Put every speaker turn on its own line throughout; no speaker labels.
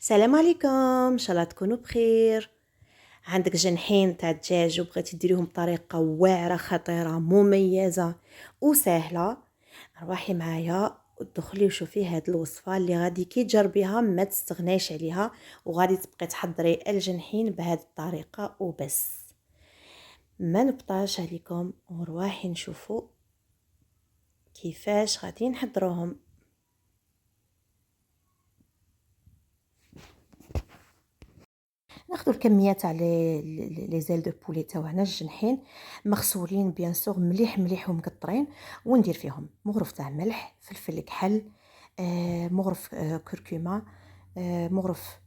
السلام عليكم، ان شاء الله تكونوا بخير. عندك جنحين تاع الدجاج وبغيتي ديريهم بطريقه واعره خطيره مميزه وسهله، روحي معايا ودخلي وشوفي هاد الوصفه اللي غادي كي تجربيها ما تستغناش عليها، وغادي تبقي تحضري الجنحين بهذه الطريقه وبس. ما نبطاش عليكم ورواحي نشوفوا كيفاش غادي نحضروهم. ناخذ الكميه تاع لي زيل دو بولي تاعنا الجنحين مغسولين بيان سور مليح مليح ومقطرين، وندير فيهم مغرف تاع ملح، فلفل كحل، مغرف كركمه، مغرف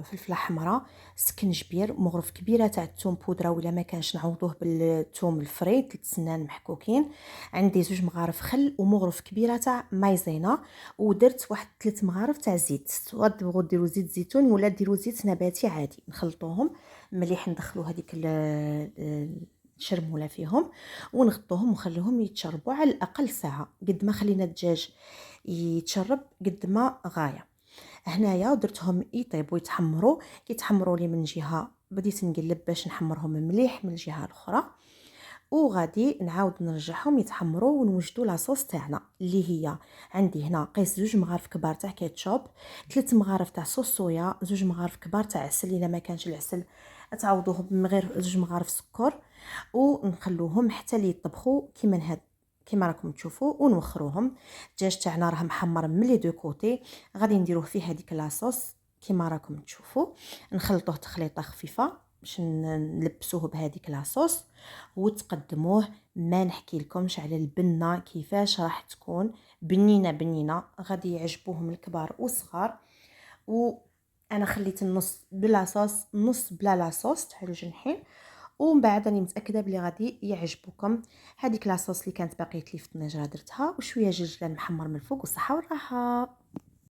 فلفله حمراء، سكنجبير، مغرف كبيره تاع الثوم بودره ولا ما كانش نعوضوه بالثوم الفري 3 سنان محكوكين، عندي 2 مغارف خل ومغرف كبيره تاع مايزينا، ودرت واحد 3 مغارف تاع زيت، سواء تبغوا ديروا زيت زيتون ولا ديروا زيت نباتي عادي. نخلطوهم مليح، ندخلوا هذيك الشرموله فيهم ونغطوهم ونخليهم يتشربوا على الاقل ساعه. قد ما خلينا الدجاج يتشرب قد ما غايه. هنايا درتهم يطيبوا يتحمروا، كي تحمروا لي من جهه بديت نقلب باش نحمرهم مليح من الجهه الاخرى، وغادي نعاود نرجعهم يتحمروا ونوجدوا لاصوص تاعنا اللي هي عندي هنا قيس 2 مغارف كبار تاع كاتشوب، 3 مغارف تاع صوص صويا، 2 مغارف كبار تاع عسل الا ما كانش العسل تعوضوه من غير 2 مغارف سكر، ونخلوهم حتى لي يطبخوا كيما كيما راكم تشوفوا ونوخروهم. الدجاج تاعنا راه محمر من لي دو كوتي، غادي نديروه فيه هذيك لاصوص كيما راكم تشوفوا، نخلطوه تخليطه خفيفه باش نلبسوه بهذيك لاصوص وتقدموه. ما نحكي لكمش على البنه كيفاش راح تكون بنينه بنينه، غادي يعجبوهم الكبار والصغار. وانا خليت النص بلاصوص نص بلا لاصوص تاع الجنحين، ومن بعد راني متاكده بلي غادي يعجبوكم. هذيك لاصوص اللي كانت باقيت لي في الطنجره درتها، وشويه جلجلان محمر من الفوق، والصحه والراحه.